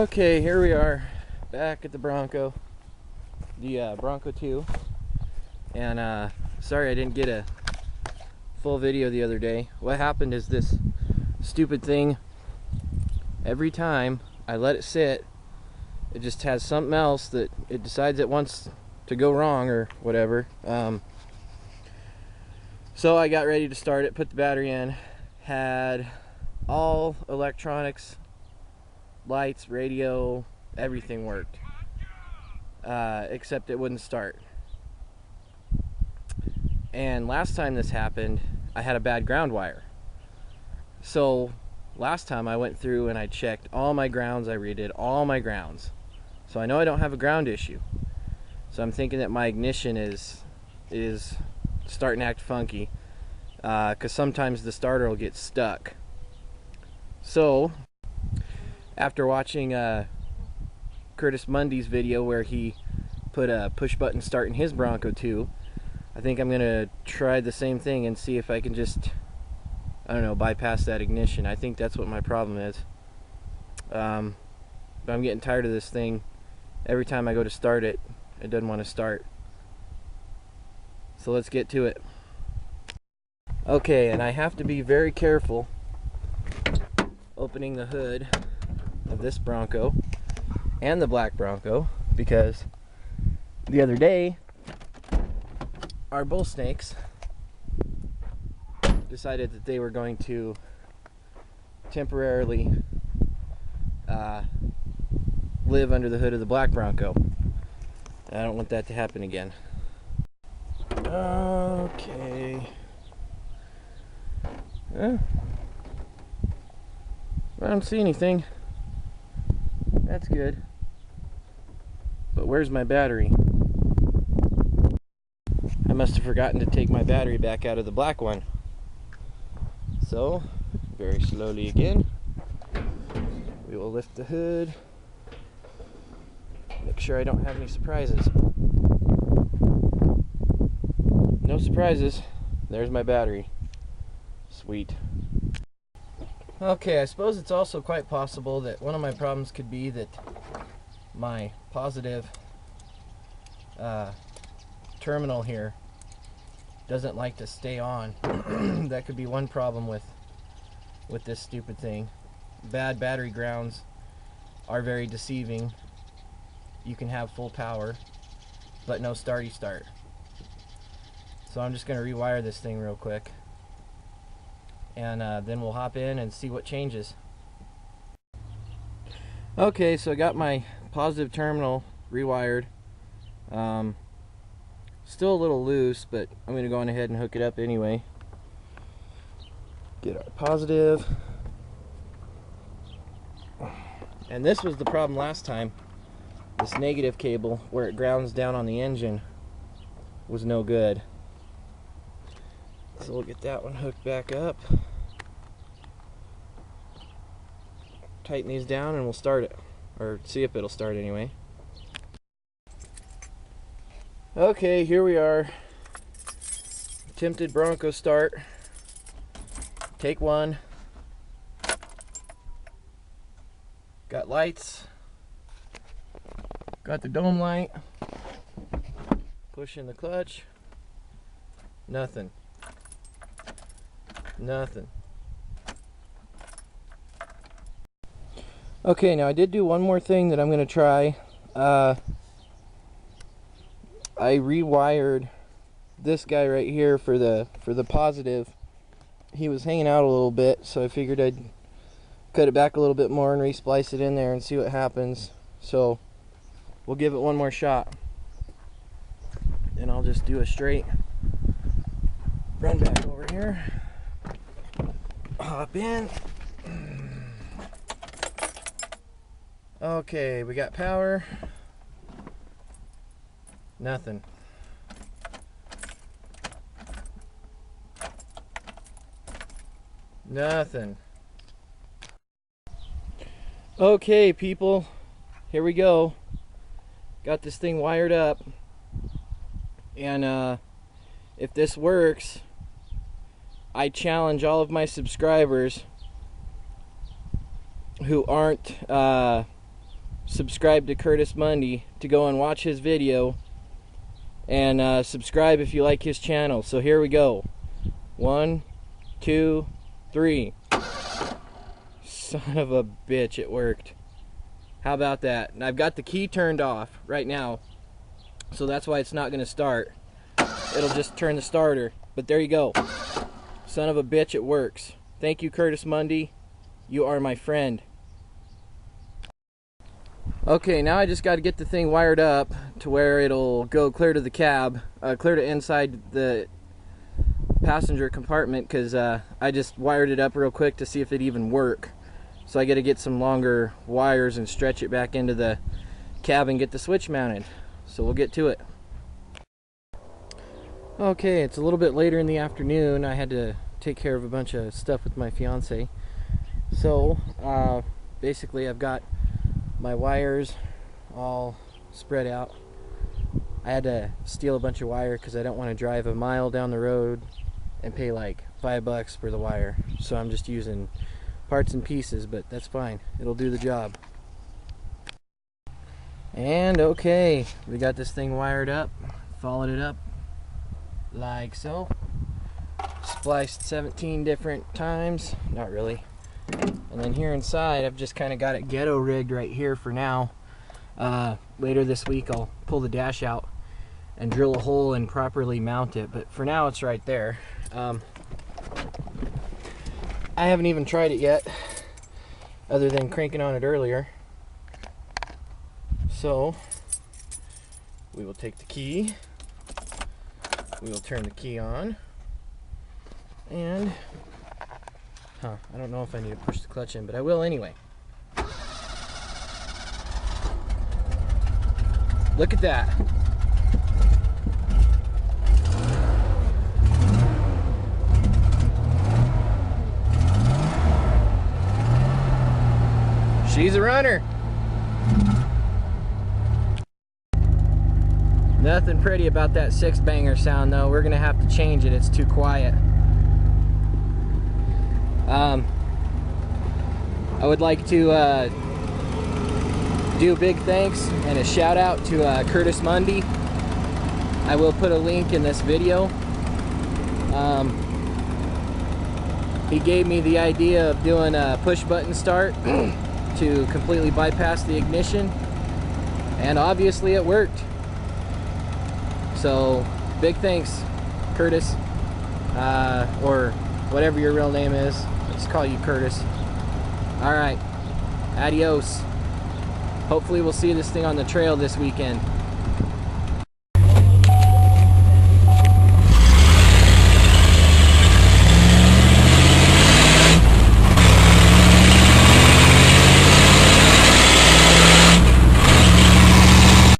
Okay, here we are back at the Bronco, the Bronco 2, and sorry I didn't get a full video the other day. What happened is this stupid thing, every time I let it sit, it just has something else that it decides it wants to go wrong or whatever. So I got ready to start it, put the battery in, had all electronics, lights, radio, everything worked, except it wouldn't start. And last time this happened, I had a bad ground wire. So last time I went through and I checked all my grounds, I redid all my grounds. So I know I don't have a ground issue. So I'm thinking that my ignition is starting to act funky, because sometimes the starter will get stuck. So after watching curtismundy's video where he put a push button start in his Bronco 2, I think I'm gonna try the same thing and see if I can just, I don't know, bypass that ignition. I think that's what my problem is. But I'm getting tired of this thing. Every time I go to start it, it doesn't want to start. So let's get to it. Okay, and I have to be very careful opening the hood of this Bronco and the black Bronco, because the other day our bull snakes decided that they were going to temporarily live under the hood of the black Bronco. I don't want that to happen again. Okay. I don't see anything. That's good. But where's my battery? I must have forgotten to take my battery back out of the black one. So, very slowly again, we will lift the hood. Make sure I don't have any surprises. No surprises. There's my battery. Sweet. Okay, I suppose it's also quite possible that one of my problems could be that my positive terminal here doesn't like to stay on. That could be one problem with this stupid thing. Bad battery grounds are very deceiving. You can have full power, but no starty start. So I'm just going to rewire this thing real quick, and then we'll hop in and see what changes. Okay, so I got my positive terminal rewired. Still a little loose, but I'm going to go on ahead and hook it up anyway. Get our positive. And this was the problem last time. This negative cable, where it grounds down on the engine, was no good. So we'll get that one hooked back up. Tighten these down and we'll start it. Or see if it'll start anyway. Okay, here we are. Attempted Bronco start. Take one. Got lights. Got the dome light. Push in the clutch. Nothing. Nothing. Okay, now I did do one more thing that I'm going to try. I rewired this guy right here for the positive. He was hanging out a little bit, so I figured I'd cut it back a little bit more and resplice it in there and see what happens. So we'll give it one more shot, and I'll just do a straight run back over here, hop in. Okay, we got power. Nothing. Nothing. Okay, people, here we go. Got this thing wired up, and if this works, I challenge all of my subscribers who aren't subscribe to curtismundy to go and watch his video, and subscribe if you like his channel. So here we go. 1, 2, 3. Son of a bitch, it worked. How about that? And I've got the key turned off right now, so that's why it's not going to start. It'll just turn the starter. But there you go. Son of a bitch, it works. Thank you, curtismundy. You are my friend. Okay, now I just got to get the thing wired up to where it'll go clear to the cab, clear to inside the passenger compartment, because I just wired it up real quick to see if it'd even work. So I got to get some longer wires and stretch it back into the cab and get the switch mounted. So we'll get to it. Okay, it's a little bit later in the afternoon. I had to take care of a bunch of stuff with my fiance. So basically I've got my wires all spread out. I had to steal a bunch of wire because I don't want to drive a mile down the road and pay like $5 for the wire. So I'm just using parts and pieces, but that's fine. It'll do the job. And okay, we got this thing wired up, followed it up like so. Spliced 17 different times, not really. And then here inside, I've just kind of got it ghetto rigged right here for now. Later this week, I'll pull the dash out and drill a hole and properly mount it. But for now, it's right there. I haven't even tried it yet, other than cranking on it earlier. So we will take the key, we will turn the key on, and I don't know if I need to push the clutch in, but I will anyway. Look at that. She's a runner. Nothing pretty about that 6-banger sound though. We're gonna have to change it. It's too quiet. I would like to do a big thanks and a shout out to curtismundy. I will put a link in this video. He gave me the idea of doing a push button start to completely bypass the ignition, and obviously it worked. So big thanks, Curtis, or whatever your real name is. I'll just call you Curtis. Alright, adios. Hopefully we'll see this thing on the trail this weekend.